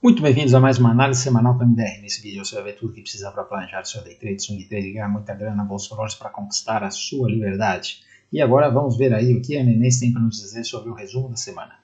Muito bem-vindos a mais uma análise semanal com a MDR. Nesse vídeo você vai ver tudo o que precisa para planejar seu day trade, swing trade e ganhar muita grana na Bolsa de Valores para conquistar a sua liberdade. E agora vamos ver aí o que a Nenês tem para nos dizer sobre o resumo da semana.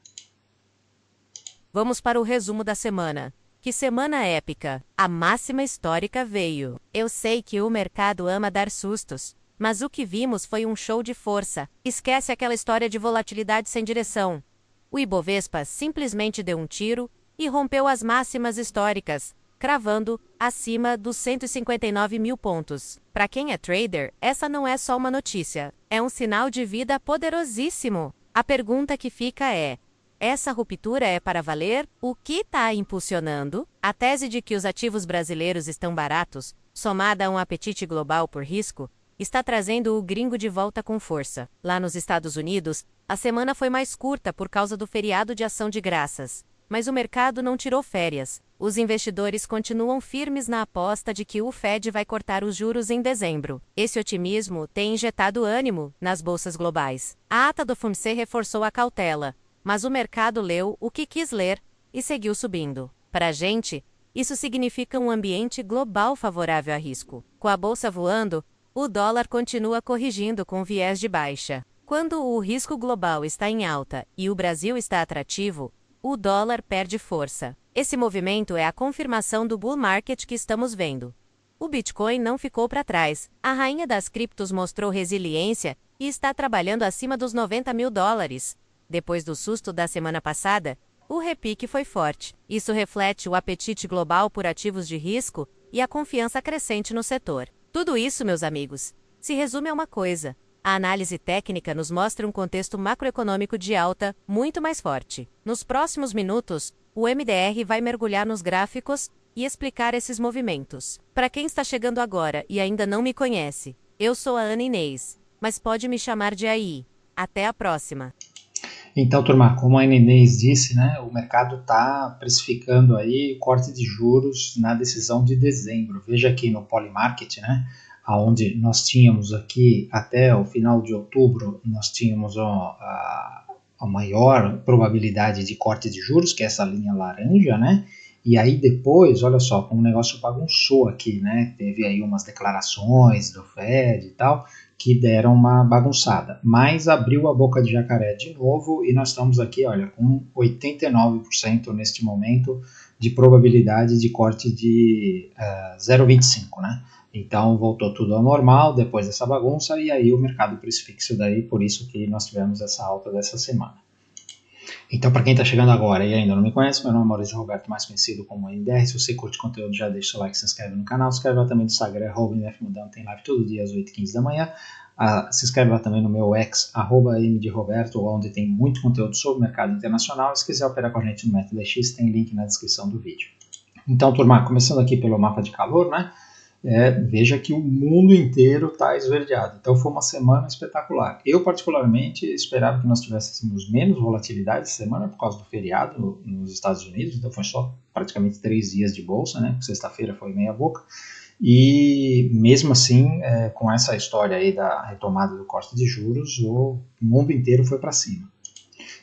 Vamos para o resumo da semana. Que semana épica! A máxima histórica veio. Eu sei que o mercado ama dar sustos, mas o que vimos foi um show de força. Esquece aquela história de volatilidade sem direção. O Ibovespa simplesmente deu um tiro e rompeu as máximas históricas, cravando acima dos 159 mil pontos. Para quem é trader, essa não é só uma notícia, é um sinal de vida poderosíssimo. A pergunta que fica é: essa ruptura é para valer? O que está impulsionando? A tese de que os ativos brasileiros estão baratos, somada a um apetite global por risco, está trazendo o gringo de volta com força. Lá nos Estados Unidos, a semana foi mais curta por causa do feriado de Ação de Graças. Mas o mercado não tirou férias. Os investidores continuam firmes na aposta de que o Fed vai cortar os juros em dezembro. Esse otimismo tem injetado ânimo nas bolsas globais. A ata do FOMC reforçou a cautela, mas o mercado leu o que quis ler e seguiu subindo. Para a gente, isso significa um ambiente global favorável a risco. Com a bolsa voando, o dólar continua corrigindo com viés de baixa. Quando o risco global está em alta e o Brasil está atrativo, o dólar perde força. Esse movimento é a confirmação do bull market que estamos vendo. O Bitcoin não ficou para trás. A rainha das criptos mostrou resiliência e está trabalhando acima dos 90 mil dólares. Depois do susto da semana passada, o repique foi forte. Isso reflete o apetite global por ativos de risco e a confiança crescente no setor. Tudo isso, meus amigos, se resume a uma coisa: a análise técnica nos mostra um contexto macroeconômico de alta muito mais forte. Nos próximos minutos, o MDR vai mergulhar nos gráficos e explicar esses movimentos. Para quem está chegando agora e ainda não me conhece, eu sou a Ana Inês, mas pode me chamar de AI. Até a próxima! Então, turma, como a Nenês disse, né, o mercado está precificando aí corte de juros na decisão de dezembro. Veja aqui no Polymarket, né, onde nós tínhamos aqui até o final de outubro, nós tínhamos a maior probabilidade de corte de juros, que é essa linha laranja, né? E aí depois, olha só, como o negócio bagunçou aqui, né? Teve aí umas declarações do Fed e tal, que deram uma bagunçada. Mas abriu a boca de jacaré de novo e nós estamos aqui, olha, com 89% neste momento de probabilidade de corte de 0,25, né? Então voltou tudo ao normal depois dessa bagunça e aí o mercado precifica isso daí, por isso que nós tivemos essa alta dessa semana. Então, para quem está chegando agora e ainda não me conhece, meu nome é Maurício Roberto, mais conhecido como NDR. Se você curte conteúdo, já deixa o like, se inscreve no canal, se inscreve lá também no Instagram, @NFMudão, tem live todo dia às 8h15 da manhã. Se inscreve lá também no meu ex, @MDRoberto, onde tem muito conteúdo sobre o mercado internacional. Se quiser operar com a gente no método X, tem link na descrição do vídeo. Então, turma, começando aqui pelo mapa de calor, né? Veja que o mundo inteiro está esverdeado. Então foi uma semana espetacular. Eu particularmente esperava que nós tivéssemos menos volatilidade essa semana por causa do feriado nos Estados Unidos. Então foi só praticamente 3 dias de bolsa, né? Sexta-feira foi meia boca. E mesmo assim, com essa história aí da retomada do corte de juros, o mundo inteiro foi para cima.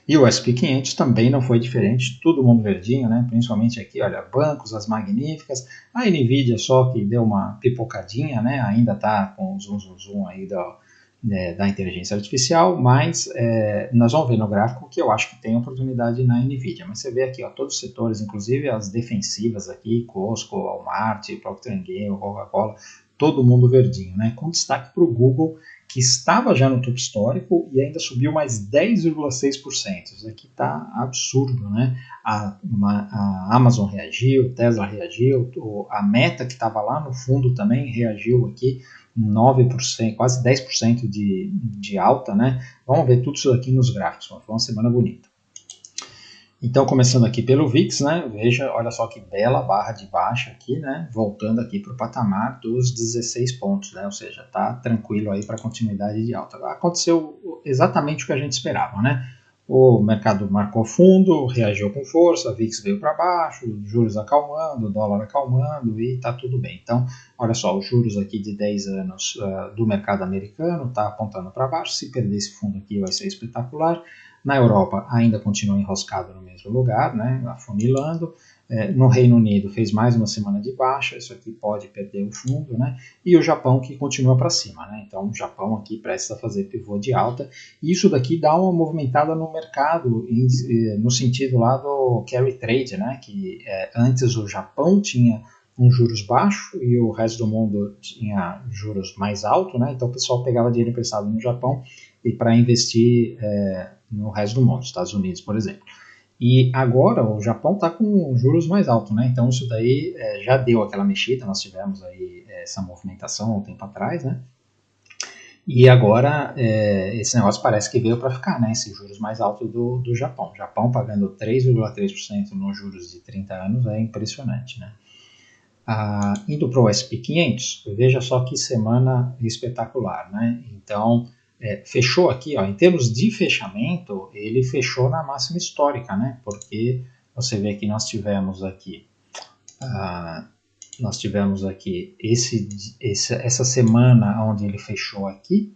E o SP 500 também não foi diferente, todo mundo verdinho, né? Principalmente aqui, olha, bancos, as magníficas, a Nvidia só que deu uma pipocadinha, né? Ainda está com o zoom aí da inteligência artificial, mas nós vamos ver no gráfico que eu acho que tem oportunidade na Nvidia. Mas você vê aqui, ó, todos os setores, inclusive as defensivas aqui, Costco, Walmart, Procter & Gamble, Coca-Cola, todo mundo verdinho, né? Com destaque para o Google, que estava já no topo histórico e ainda subiu mais 10,6%. Isso aqui está absurdo, né? A Amazon reagiu, Tesla reagiu, a Meta, que estava lá no fundo também, reagiu aqui 9%, quase 10% de alta, né? Vamos ver tudo isso aqui nos gráficos, foi uma semana bonita. Então, começando aqui pelo VIX, né? Veja, olha só que bela barra de baixa aqui, né? Voltando aqui para o patamar dos 16 pontos, né? Ou seja, tá tranquilo aí para continuidade de alta. Aconteceu exatamente o que a gente esperava, né? O mercado marcou fundo, reagiu com força, a VIX veio para baixo, juros acalmando, dólar acalmando e tá tudo bem. Então, olha só, os juros aqui de 10 anos do mercado americano tá apontando para baixo. Se perder esse fundo aqui vai ser espetacular. Na Europa ainda continua enroscado no mesmo lugar, né, afunilando. No Reino Unido fez mais uma semana de baixa, isso aqui pode perder o fundo, né? E o Japão que continua para cima, né? Então o Japão aqui presta a fazer pivô de alta. E isso daqui dá uma movimentada no mercado no sentido lá do carry trade, né? Que antes o Japão tinha um juros baixo e o resto do mundo tinha juros mais alto, né? Então o pessoal pegava dinheiro emprestado no Japão e para investir no resto do mundo, Estados Unidos, por exemplo. E agora o Japão está com juros mais altos, né? Então isso daí já deu aquela mexida, nós tivemos aí essa movimentação há um tempo atrás, né? E agora esse negócio parece que veio para ficar, né? Esse juros mais alto do Japão. O Japão pagando 3,3% nos juros de 30 anos é impressionante, né? Indo para o S&P 500, veja só que semana espetacular, né? Então fechou aqui, ó, em termos de fechamento, ele fechou na máxima histórica, né? Porque você vê que nós tivemos aqui essa semana onde ele fechou aqui,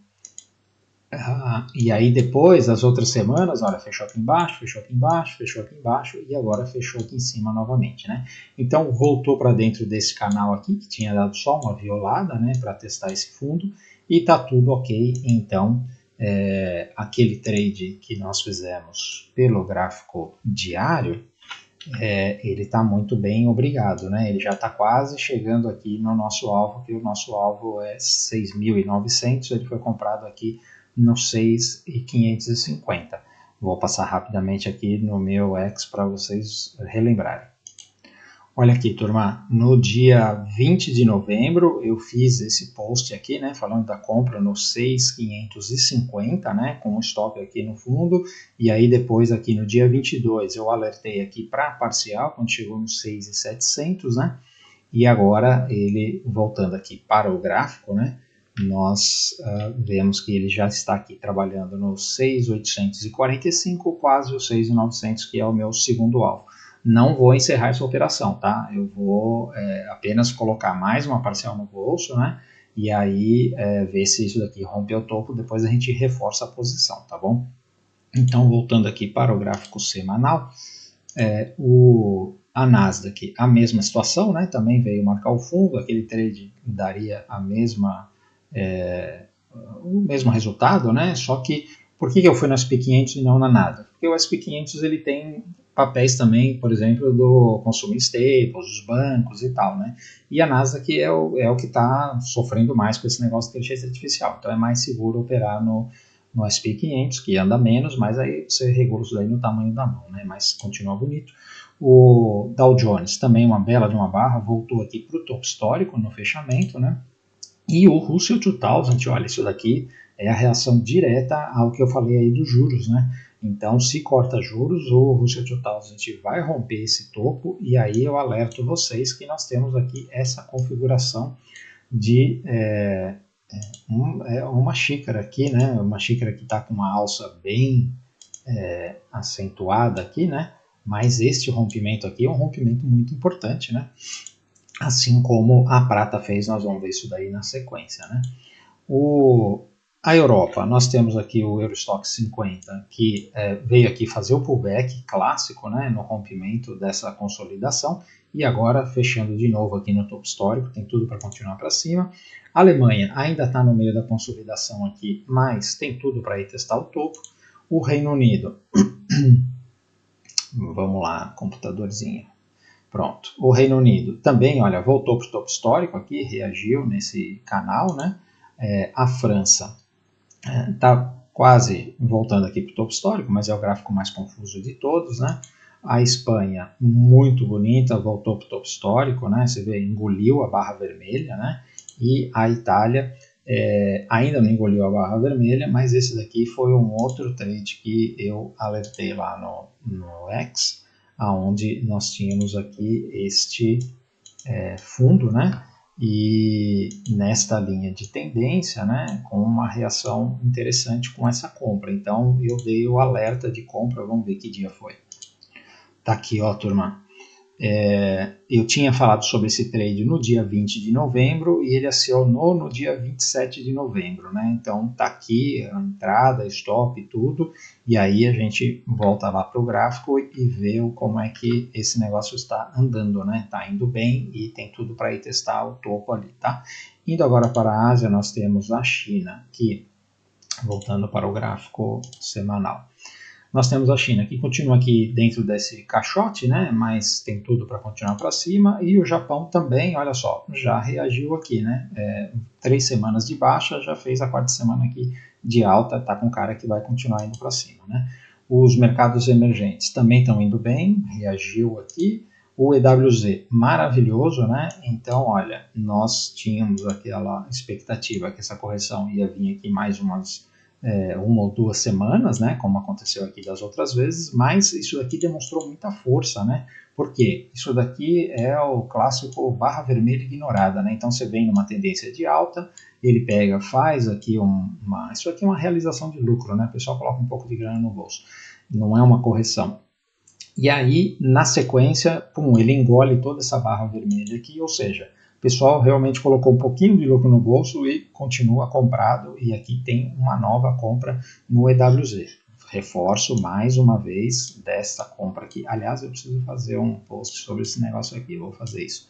e aí depois, as outras semanas, olha, fechou aqui embaixo, fechou aqui embaixo, fechou aqui embaixo e agora fechou aqui em cima novamente, né? Então voltou para dentro desse canal aqui, que tinha dado só uma violada, né, para testar esse fundo, e tá tudo ok. Então aquele trade que nós fizemos pelo gráfico diário, ele está muito bem, obrigado, né? Ele já está quase chegando aqui no nosso alvo, que o nosso alvo é 6.900, ele foi comprado aqui no 6.550. Vou passar rapidamente aqui no meu X para vocês relembrarem. Olha aqui, turma, no dia 20 de novembro eu fiz esse post aqui, né, falando da compra no 6.550, né, com um stop aqui no fundo, e aí depois aqui no dia 22 eu alertei aqui para parcial, quando chegou no 6.700, né, e agora ele, voltando aqui para o gráfico, né, nós vemos que ele já está aqui trabalhando no 6.845, quase o 6.900, que é o meu segundo alvo. Não vou encerrar essa operação, tá? Eu vou apenas colocar mais uma parcial no bolso, né? E aí ver se isso daqui rompe o topo, depois a gente reforça a posição, tá bom? Então, voltando aqui para o gráfico semanal, a Nasdaq, a mesma situação, né? Também veio marcar o fundo, aquele trade daria o mesmo resultado, né? Só que, por que eu fui no S&P 500 e não na Nasdaq? Porque o S&P 500 ele tem papéis também, por exemplo, do consumer staples, dos bancos e tal, né? E a Nasdaq é o que está sofrendo mais com esse negócio de inteligência artificial. Então é mais seguro operar no S&P 500, que anda menos, mas aí você regula isso daí no tamanho da mão, né? Mas continua bonito. O Dow Jones, também uma bela de uma barra, voltou aqui para o topo histórico no fechamento, né? E o Russell 2000, olha, isso daqui é a reação direta ao que eu falei aí dos juros, né? Então, se corta juros, o Russell 2000 vai romper esse topo, e aí eu alerto vocês que nós temos aqui essa configuração de uma xícara aqui, né? Uma xícara que está com uma alça bem acentuada aqui, né? Mas este rompimento aqui é um rompimento muito importante, né? Assim como a prata fez, nós vamos ver isso daí na sequência, né? A Europa, nós temos aqui o Eurostoxx 50, que veio aqui fazer o pullback clássico, né, no rompimento dessa consolidação, e agora fechando de novo aqui no topo histórico, tem tudo para continuar para cima. A Alemanha ainda está no meio da consolidação aqui, mas tem tudo para ir testar o topo. O Reino Unido, vamos lá, computadorzinho. Pronto, o Reino Unido também, olha, voltou para o topo histórico aqui, reagiu nesse canal, né? A França está quase voltando aqui para o topo histórico, mas é o gráfico mais confuso de todos, né? A Espanha, muito bonita, voltou para o topo histórico, né? Você vê, engoliu a barra vermelha, né? E a Itália ainda não engoliu a barra vermelha, mas esse daqui foi um outro trade que eu alertei lá no X, aonde nós tínhamos aqui este fundo, né? E nesta linha de tendência, né, com uma reação interessante com essa compra. Então eu dei o alerta de compra, vamos ver que dia foi. Tá aqui, ó, turma. Eu tinha falado sobre esse trade no dia 20 de novembro e ele acionou no dia 27 de novembro, né? Então tá aqui a entrada, stop e tudo, e aí a gente volta lá para o gráfico e vê como é que esse negócio está andando, né? Tá indo bem e tem tudo para ir testar o topo ali, tá? Indo agora para a Ásia, nós temos a China, que, voltando para o gráfico semanal, nós temos a China, que continua aqui dentro desse caixote, né? Mas tem tudo para continuar para cima. E o Japão também, olha só, já reagiu aqui, né? 3 semanas de baixa, já fez a 4ª semana aqui de alta, tá com cara que vai continuar indo para cima, né? Os mercados emergentes também estão indo bem, reagiu aqui. O EWZ, maravilhoso, né? Então, olha, nós tínhamos aquela expectativa que essa correção ia vir aqui mais uma ou 2 semanas, né, como aconteceu aqui das outras vezes, mas isso daqui demonstrou muita força, né? Por quê? Isso daqui é o clássico barra vermelha ignorada, né? Então você vem numa tendência de alta, ele pega, faz aqui isso aqui é uma realização de lucro, né? O pessoal coloca um pouco de grana no bolso, não é uma correção. E aí, na sequência, ele engole toda essa barra vermelha aqui, ou seja, o pessoal realmente colocou um pouquinho de lucro no bolso e continua comprado, e aqui tem uma nova compra no EWZ. Reforço mais uma vez dessa compra aqui. Aliás, eu preciso fazer um post sobre esse negócio aqui, eu vou fazer isso.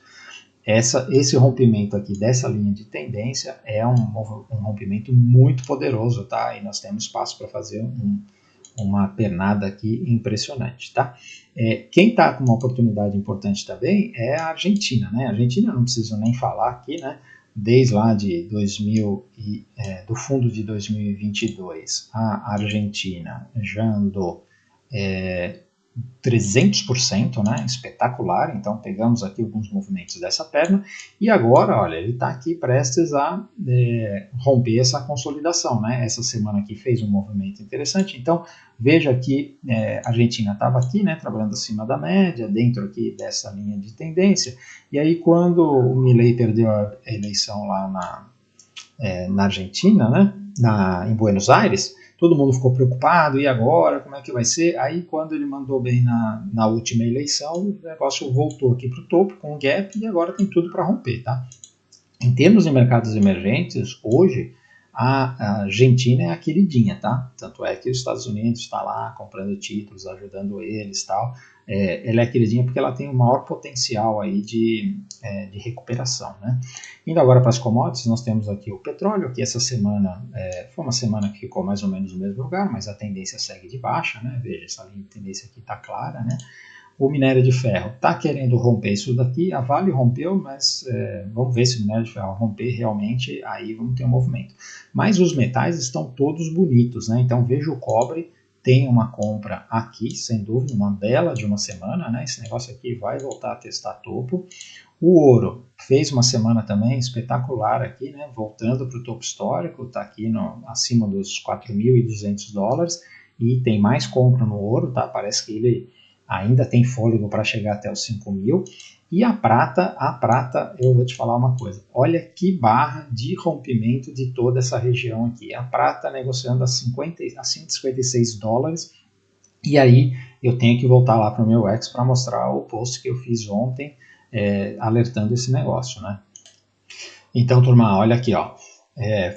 Esse rompimento aqui dessa linha de tendência é um rompimento muito poderoso, tá? E nós temos espaço para fazer uma pernada aqui impressionante, tá? Quem está com uma oportunidade importante também é a Argentina, né? A Argentina não preciso nem falar aqui, né? Desde lá de do fundo de 2022, a Argentina já andou 300%, né? Espetacular. Então pegamos aqui alguns movimentos dessa perna e agora, olha, ele está aqui prestes a romper essa consolidação, né? Essa semana aqui fez um movimento interessante. Então veja que a Argentina estava aqui, né? Trabalhando acima da média, dentro aqui dessa linha de tendência. E aí quando o Milei perdeu a eleição lá na Argentina, né? Em Buenos Aires, todo mundo ficou preocupado, e agora, como é que vai ser? Aí quando ele mandou bem na última eleição, o negócio voltou aqui para o topo com um gap e agora tem tudo para romper, tá? Em termos de mercados emergentes, hoje a Argentina é a queridinha, tá? Tanto é que os Estados Unidos está lá comprando títulos, ajudando eles e tal. Ela é a queridinha porque ela tem o maior potencial aí de recuperação, né? Indo agora para as commodities, nós temos aqui o petróleo, que essa semana foi uma semana que ficou mais ou menos no mesmo lugar, mas a tendência segue de baixa, né? Veja, essa linha de tendência aqui está clara, né? O minério de ferro está querendo romper isso daqui, a Vale rompeu, mas vamos ver se o minério de ferro romper realmente, aí vamos ter um movimento. Mas os metais estão todos bonitos, né? Então veja o cobre, tem uma compra aqui, sem dúvida, uma bela de uma semana, né? Esse negócio aqui vai voltar a testar topo. O ouro fez uma semana também espetacular aqui, né? Voltando para o topo histórico, está aqui acima dos $4.200 e tem mais compra no ouro, tá? Parece que ele ainda tem fôlego para chegar até os 5.000. E a prata, eu vou te falar uma coisa. Olha que barra de rompimento de toda essa região aqui. A prata negociando a $156. E aí eu tenho que voltar lá para o meu X para mostrar o post que eu fiz ontem, alertando esse negócio, né? Então, turma, olha aqui, ó.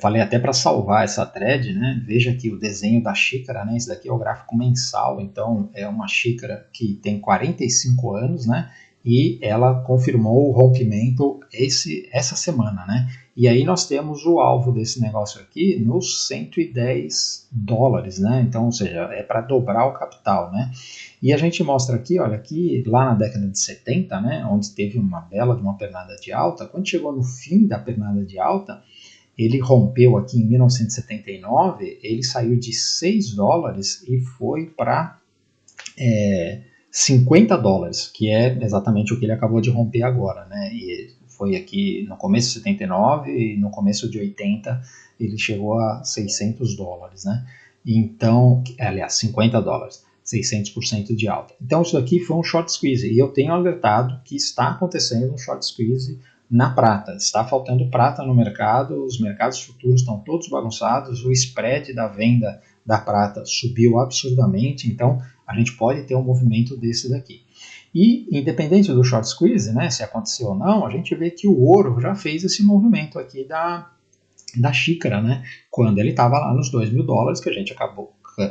Falei até para salvar essa thread, né? Veja aqui o desenho da xícara, né? Esse daqui é o gráfico mensal, então é uma xícara que tem 45 anos, né? E ela confirmou o rompimento essa semana, né? E aí nós temos o alvo desse negócio aqui nos $110, né? Então, ou seja, é para dobrar o capital, né? E a gente mostra aqui, olha, que lá na década de 70, né? Onde teve uma bela de uma pernada de alta, quando chegou no fim da pernada de alta, ele rompeu aqui em 1979, ele saiu de $6 e foi para $50, que é exatamente o que ele acabou de romper agora, né? E foi aqui no começo de 79 e no começo de 80 ele chegou a $600, né? Então, aliás, $50, 600% de alta. Então isso aqui foi um short squeeze e eu tenho alertado que está acontecendo um short squeeze na prata. Está faltando prata no mercado, os mercados futuros estão todos bagunçados, o spread da venda da prata subiu absurdamente, então a gente pode ter um movimento desse daqui. E, independente do short squeeze, né, se aconteceu ou não, a gente vê que o ouro já fez esse movimento aqui da xícara, né, quando ele estava lá nos $2.000, que a gente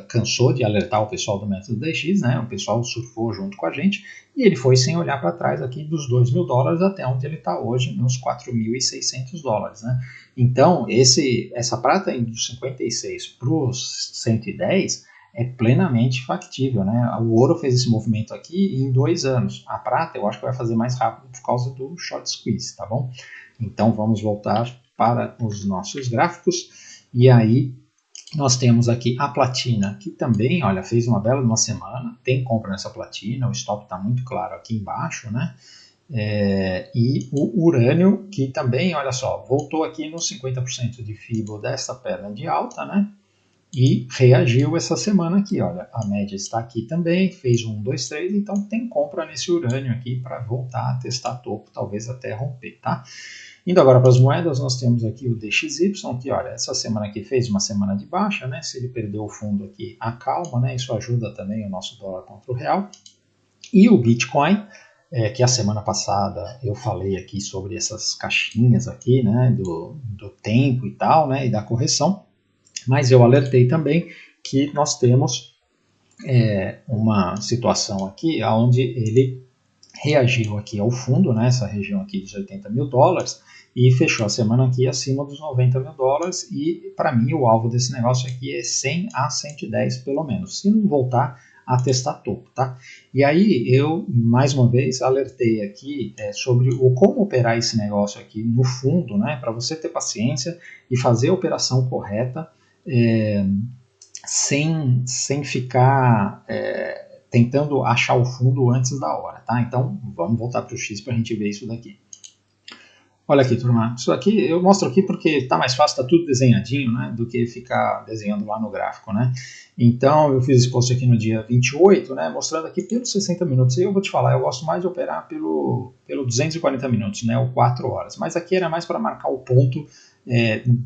cansou de alertar o pessoal do método DX, né, o pessoal surfou junto com a gente, e ele foi sem olhar para trás aqui dos $2.000 até onde ele está hoje, nos $4.600, né. Então, essa prata indo dos 56 para os 110 é plenamente factível, né? O ouro fez esse movimento aqui em 2 anos. A prata eu acho que vai fazer mais rápido por causa do short squeeze, tá bom? Então vamos voltar para os nossos gráficos. E aí nós temos aqui a platina, que também, olha, fez uma bela uma semana. Tem compra nessa platina, o stop está muito claro aqui embaixo, né? E o urânio, que também, olha só, voltou aqui nos 50% de FIBO dessa perna de alta, né? E reagiu essa semana aqui, olha, a média está aqui também, fez 1, 2, 3, então tem compra nesse urânio aqui para voltar a testar topo, talvez até romper, tá? Indo agora para as moedas, nós temos aqui o DXY, que olha, essa semana aqui fez uma semana de baixa, né? Se ele perdeu o fundo aqui, acalma, né? Isso ajuda também o nosso dólar contra o real. E o Bitcoin, que a semana passada eu falei aqui sobre essas caixinhas aqui, né? Do tempo e tal, né? E da correção. Mas eu alertei também que nós temos uma situação aqui onde ele reagiu aqui ao fundo, né, essa região aqui dos $80.000, e fechou a semana aqui acima dos $90.000, e para mim o alvo desse negócio aqui é 100 a 110 pelo menos, se não voltar a testar topo, tá? E aí eu, mais uma vez, alertei aqui sobre como operar esse negócio aqui no fundo, né, para você ter paciência e fazer a operação correta, sem ficar tentando achar o fundo antes da hora, tá? Então vamos voltar para o X para a gente ver isso daqui. Olha aqui, turma, isso aqui eu mostro aqui porque tá mais fácil, tá tudo desenhadinho, né, do que ficar desenhando lá no gráfico, né? Então eu fiz esse post aqui no dia 28, né, mostrando aqui pelos 60 minutos. E eu vou te falar, eu gosto mais de operar pelo 240 minutos, né, ou 4 horas. Mas aqui era mais para marcar o ponto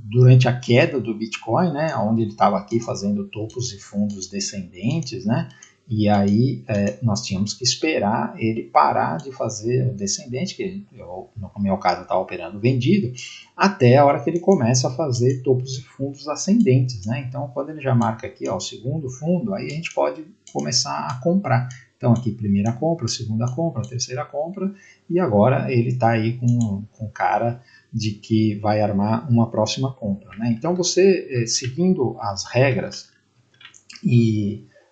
durante a queda do Bitcoin, né, onde ele estava aqui fazendo topos e fundos descendentes, né? E aí nós tínhamos que esperar ele parar de fazer o descendente, que eu, no meu caso estava operando vendido, até a hora que ele começa a fazer topos e fundos ascendentes, né? Então quando ele já marca aqui ó, o segundo fundo, aí a gente pode começar a comprar. Então aqui primeira compra, segunda compra, terceira compra, e agora ele está aí com cara de que vai armar uma próxima compra, né? Então você, seguindo as regras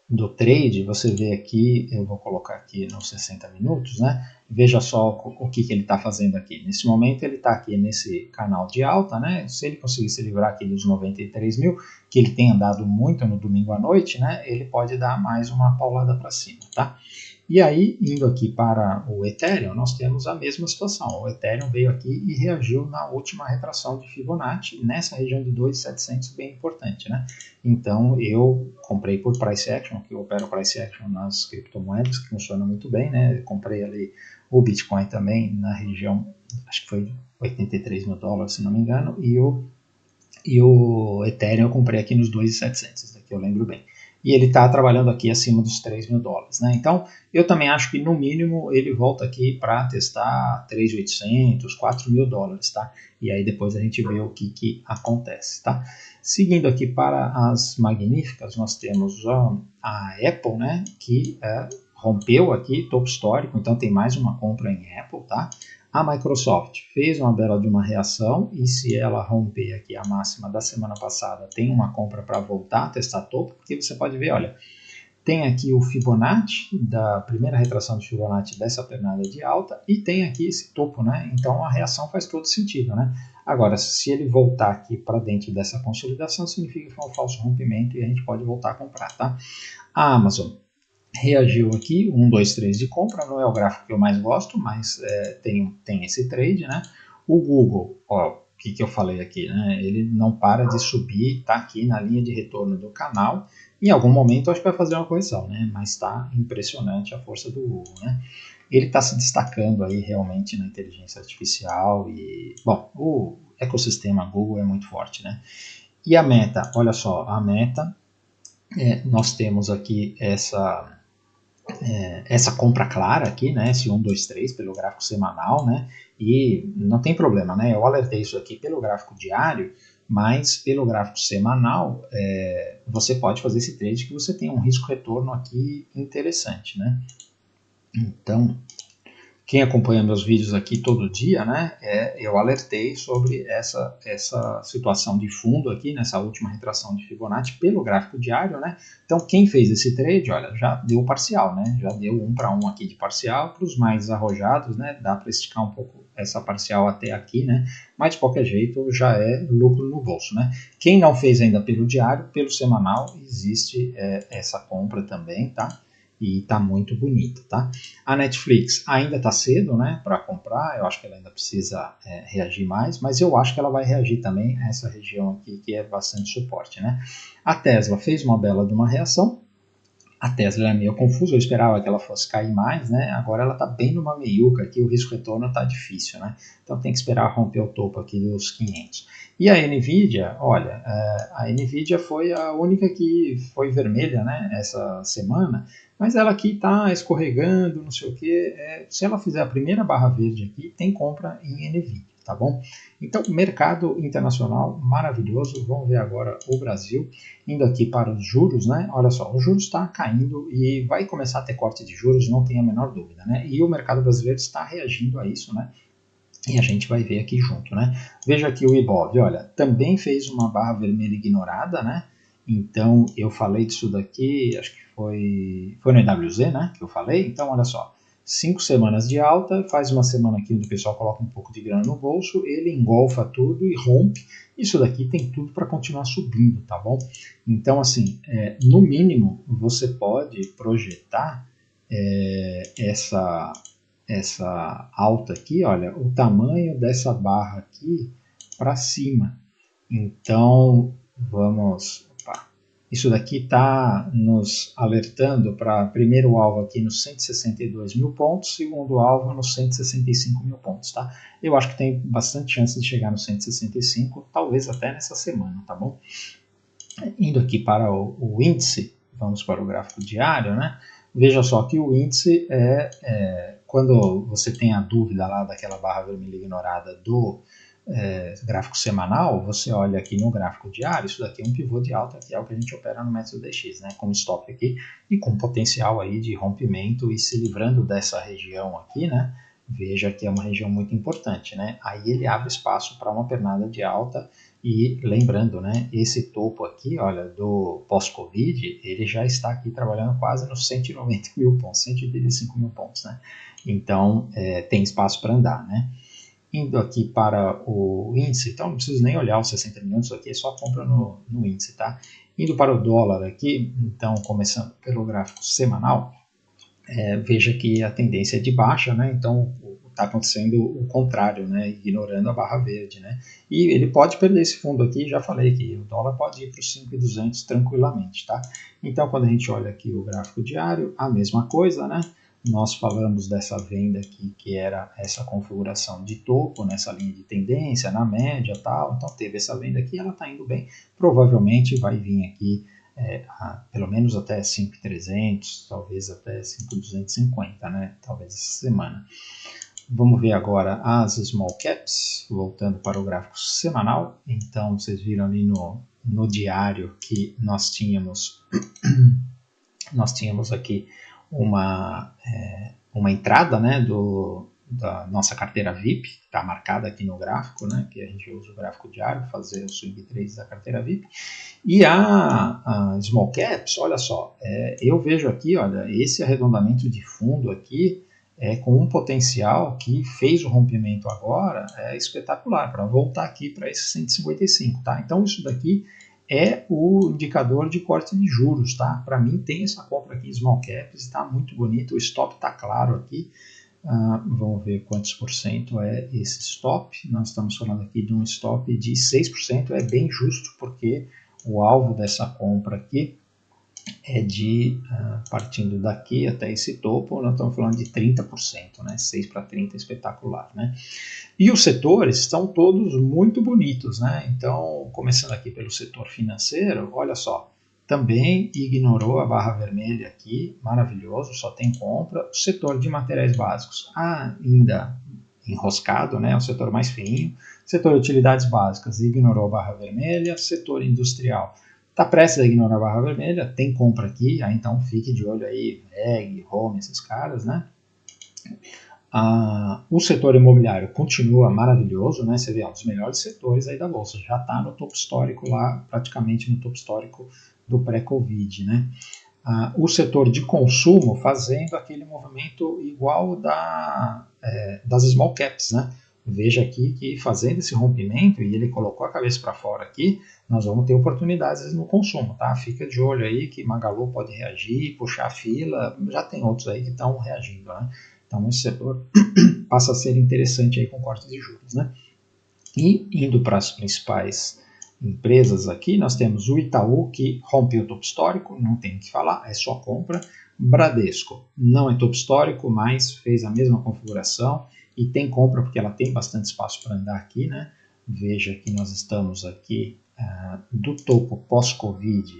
do trade, você vê aqui, eu vou colocar aqui nos 60 minutos, né? Veja só o que ele está fazendo aqui. Nesse momento ele está aqui nesse canal de alta, né? Se ele conseguir se livrar aqui dos 93 mil, que ele tem andado muito no domingo à noite, né? Ele pode dar mais uma paulada para cima, tá? E aí, indo aqui para o Ethereum, nós temos a mesma situação. O Ethereum veio aqui e reagiu na última retração de Fibonacci, nessa região de 2.700, bem importante, né? Então, eu comprei por Price Action, que eu opero Price Action nas criptomoedas, que funciona muito bem, né? Eu comprei ali o Bitcoin também na região, acho que foi $83.000, se não me engano, e o Ethereum eu comprei aqui nos 2.700, daqui eu lembro bem. E ele está trabalhando aqui acima dos $3.000, né? Então, eu também acho que no mínimo ele volta aqui para testar 3.800, $4.000, tá? E aí depois a gente vê o que acontece, tá? Seguindo aqui para as magníficas, nós temos a Apple, né? Que rompeu aqui topo histórico, então tem mais uma compra em Apple, tá? A Microsoft fez uma bela de uma reação e se ela romper aqui a máxima da semana passada, tem uma compra para voltar a testar topo, porque você pode ver, olha, tem aqui o Fibonacci, da primeira retração de Fibonacci dessa pernada de alta, e tem aqui esse topo, né? Então a reação faz todo sentido, né? Agora, se ele voltar aqui para dentro dessa consolidação, significa que foi um falso rompimento e a gente pode voltar a comprar, tá? A Amazon reagiu aqui, 1, 2, 3 de compra, não é o gráfico que eu mais gosto, mas tem esse trade, né? O Google, ó, o que eu falei aqui, né? Ele não para de subir, está aqui na linha de retorno do canal, em algum momento acho que vai fazer uma correção, né? Mas está impressionante a força do Google, né? Ele está se destacando aí realmente na inteligência artificial e, bom, o ecossistema Google é muito forte, né? E a Meta, olha só, a Meta, nós temos aqui essa compra clara aqui, né, esse 1, 2, 3 pelo gráfico semanal, né, e não tem problema, né, eu alertei isso aqui pelo gráfico diário, mas pelo gráfico semanal, você pode fazer esse trade que você tem um risco-retorno aqui interessante, né. Então, quem acompanha meus vídeos aqui todo dia, né, eu alertei sobre essa situação de fundo aqui, nessa última retração de Fibonacci pelo gráfico diário, né. Então, quem fez esse trade, olha, já deu parcial, né, já deu 1 para 1 aqui de parcial. Para os mais arrojados, né, dá para esticar um pouco essa parcial até aqui, né, mas de qualquer jeito já é lucro no bolso, né. Quem não fez ainda pelo diário, pelo semanal, existe essa compra também, tá? E tá muito bonita, tá? A Netflix ainda está cedo, né, para comprar, eu acho que ela ainda precisa reagir mais, mas eu acho que ela vai reagir também a essa região aqui que é bastante suporte, né. A Tesla fez uma bela de uma reação, a Tesla é meio confusa, eu esperava que ela fosse cair mais, né, agora ela está bem numa meiuca aqui, o risco-retorno está difícil, né, então tem que esperar romper o topo aqui dos 500. E a Nvidia, olha, a Nvidia foi a única que foi vermelha, né, essa semana, mas ela aqui está escorregando, não sei o que. Se ela fizer a primeira barra verde aqui, tem compra em Nvidia, tá bom? Então, mercado internacional maravilhoso. Vamos ver agora o Brasil, indo aqui para os juros, né? Olha só, o juros está caindo e vai começar a ter corte de juros, não tem a menor dúvida, né? E o mercado brasileiro está reagindo a isso, né? E a gente vai ver aqui junto, né? Veja aqui o Ibov, olha, também fez uma barra vermelha ignorada, né? Então, eu falei disso daqui, acho que foi no EWZ, né, que eu falei. Então, olha só, 5 semanas de alta, faz uma semana aqui onde o pessoal coloca um pouco de grana no bolso, ele engolfa tudo e rompe. Isso daqui tem tudo para continuar subindo, tá bom? Então, assim, no mínimo, você pode projetar essa alta aqui, olha, o tamanho dessa barra aqui para cima. Então, vamos... Opa, isso daqui está nos alertando para primeiro alvo aqui nos 162 mil pontos, segundo alvo nos 165 mil pontos, tá? Eu acho que tem bastante chance de chegar nos 165, talvez até nessa semana, tá bom? Indo aqui para o índice, vamos para o gráfico diário, né? Veja só que o índice quando você tem a dúvida lá daquela barra vermelha ignorada do gráfico semanal, você olha aqui no gráfico diário, isso daqui é um pivô de alta, que é o que a gente opera no método DX, né, com stop aqui e com potencial aí de rompimento e se livrando dessa região aqui, né, veja que é uma região muito importante, né, aí ele abre espaço para uma pernada de alta e lembrando, né, esse topo aqui, olha, do pós-Covid, ele já está aqui trabalhando quase nos 190 mil pontos, 185 mil pontos, né, então tem espaço para andar, né. Indo aqui para o índice, então não preciso nem olhar os 60 minutos aqui, é só compra no índice, tá? Indo para o dólar aqui, então começando pelo gráfico semanal, veja que a tendência é de baixa, né? Então está acontecendo o contrário, né? Ignorando a barra verde, né? E ele pode perder esse fundo aqui, já falei que o dólar pode ir para os 5.200 tranquilamente, tá? Então quando a gente olha aqui o gráfico diário, a mesma coisa, né? Nós falamos dessa venda aqui, que era essa configuração de topo, nessa linha de tendência, na média e tal. Então, teve essa venda aqui, ela está indo bem. Provavelmente vai vir aqui pelo menos até 5.300, talvez até 5.250, né? Talvez essa semana. Vamos ver agora as small caps, voltando para o gráfico semanal. Então, vocês viram ali no diário que nós tínhamos aqui uma entrada, né, da nossa carteira VIP, que está marcada aqui no gráfico, né, que a gente usa o gráfico diário para fazer o swing trades da carteira VIP. E a small caps, olha só, eu vejo aqui, olha, esse arredondamento de fundo aqui com um potencial que fez o rompimento agora espetacular, para voltar aqui para esse 155, tá? Então isso daqui é o indicador de corte de juros, tá? Para mim tem essa compra aqui, small caps, está muito bonito, o stop está claro aqui. Vamos ver quantos por cento é esse stop. Nós estamos falando aqui de um stop de 6%, é bem justo, porque o alvo dessa compra aqui é de, partindo daqui até esse topo, nós estamos falando de 30%, né? 6 para 30, espetacular, né? E os setores estão todos muito bonitos, né? Então, começando aqui pelo setor financeiro, olha só, também ignorou a barra vermelha aqui, maravilhoso, só tem compra. O setor de materiais básicos ainda enroscado, né, o setor mais fininho. Setor de utilidades básicas ignorou a barra vermelha. Setor industrial está prestes a ignorar a barra vermelha, tem compra aqui, então fique de olho aí, VEG, Home, esses caras, né? O setor imobiliário continua maravilhoso, né? Você vê, um dos melhores setores aí da bolsa, já está no topo histórico lá, praticamente no topo histórico do pré-Covid, né? O setor de consumo fazendo aquele movimento igual das small caps, né? Veja aqui que fazendo esse rompimento, e ele colocou a cabeça para fora aqui, nós vamos ter oportunidades no consumo, tá? Fica de olho aí que Magalu pode reagir, puxar a fila, já tem outros aí que estão reagindo, né? Então esse setor passa a ser interessante aí com cortes de juros, né? E indo para as principais empresas aqui, nós temos o Itaú, que rompeu o topo histórico, não tem o que falar, é só compra. Bradesco não é topo histórico, mas fez a mesma configuração e tem compra porque ela tem bastante espaço para andar aqui, né? Veja que nós estamos aqui do topo pós-Covid,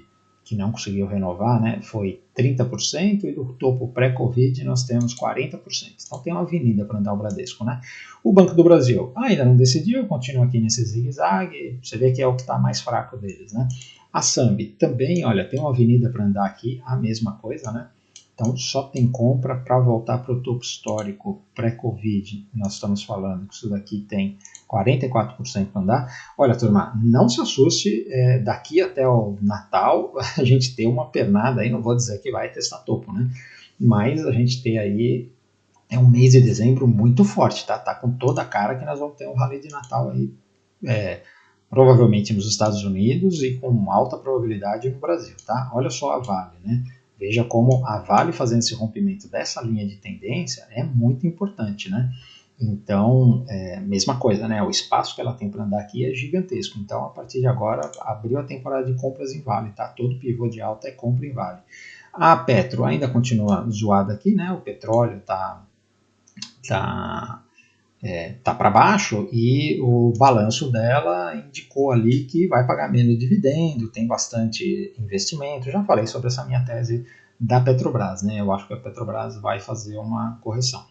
que não conseguiu renovar, né, foi 30%, e do topo pré-Covid nós temos 40%. Então tem uma avenida para andar o Bradesco, né? O Banco do Brasil ainda não decidiu, continua aqui nesse zigue-zague, você vê que é o que está mais fraco deles, né? A Sambi também, olha, tem uma avenida para andar aqui, a mesma coisa, né? Então só tem compra para voltar para o topo histórico pré-Covid. Nós estamos falando que isso daqui tem 44% para andar. Olha, turma, não se assuste, daqui até o Natal a gente tem uma pernada aí, não vou dizer que vai testar topo, né? Mas a gente tem aí um mês de dezembro muito forte, tá? Tá com toda a cara que nós vamos ter um rally de Natal aí, provavelmente nos Estados Unidos e com alta probabilidade no Brasil, tá? Olha só a Vale, né? Veja como a Vale fazendo esse rompimento dessa linha de tendência é muito importante, né? Então, mesma coisa, né? O espaço que ela tem para andar aqui é gigantesco. Então, a partir de agora, abriu a temporada de compras em Vale, tá? Todo pivô de alta é compra em Vale. A Petro ainda continua zoada aqui, né? O petróleo tá para baixo e o balanço dela indicou ali que vai pagar menos dividendo, tem bastante investimento. Já falei sobre essa minha tese da Petrobras, né? Eu acho que a Petrobras vai fazer uma correção.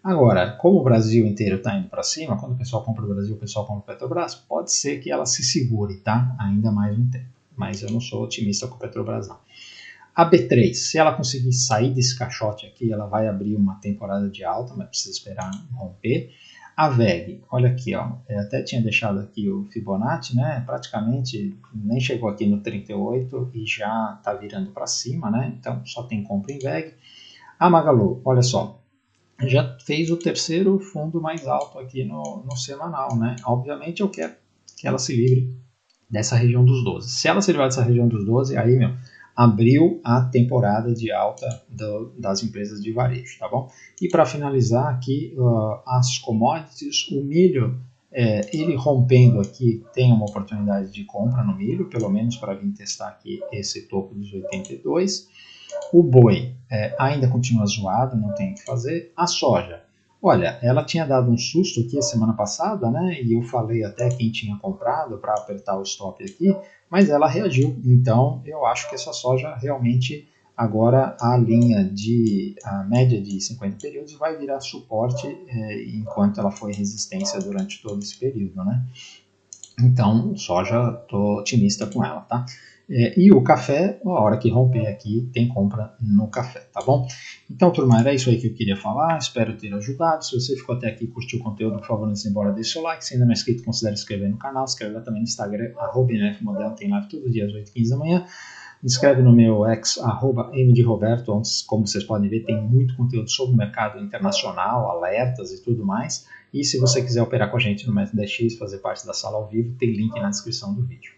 Agora, como o Brasil inteiro está indo para cima, quando o pessoal compra o Brasil, o pessoal compra a Petrobras, pode ser que ela se segure, tá? Ainda mais um tempo. Mas eu não sou otimista com a Petrobras, não. A B3, se ela conseguir sair desse caixote aqui, ela vai abrir uma temporada de alta, mas precisa esperar romper. A VEG, olha aqui, ó, eu até tinha deixado aqui o Fibonacci, né? Praticamente nem chegou aqui no 38 e já está virando para cima, né? Então só tem compra em VEG. A Magalu, olha só, já fez o terceiro fundo mais alto aqui no semanal, né? Obviamente eu quero que ela se livre dessa região dos 12. Se ela se livrar dessa região dos 12, aí, abriu a temporada de alta das empresas de varejo, tá bom? E para finalizar aqui, as commodities, o milho, ele rompendo aqui, tem uma oportunidade de compra no milho, pelo menos para vir testar aqui esse topo dos 82. O boi ainda continua zoado, não tem o que fazer. A soja, olha, ela tinha dado um susto aqui a semana passada, né? E eu falei até quem tinha comprado para apertar o stop aqui, mas ela reagiu. Então, eu acho que essa soja realmente agora a média de 50 períodos vai virar suporte enquanto ela foi resistência durante todo esse período, né? Então, soja, estou otimista com ela, tá? E o café, a hora que romper aqui, tem compra no café, tá bom? Então, turma, era isso aí que eu queria falar, espero ter ajudado. Se você ficou até aqui e curtiu o conteúdo, por favor, não se embora, deixe seu like. Se ainda não é inscrito, considere se inscrever no canal, se inscreve também no Instagram, @nfmodelo, tem live todos os dias, 8h15 da manhã. Inscreve no meu ex, @mdroberto, onde, como vocês podem ver, tem muito conteúdo sobre o mercado internacional, alertas e tudo mais. E se você quiser operar com a gente no método 10x, fazer parte da sala ao vivo, tem link na descrição do vídeo.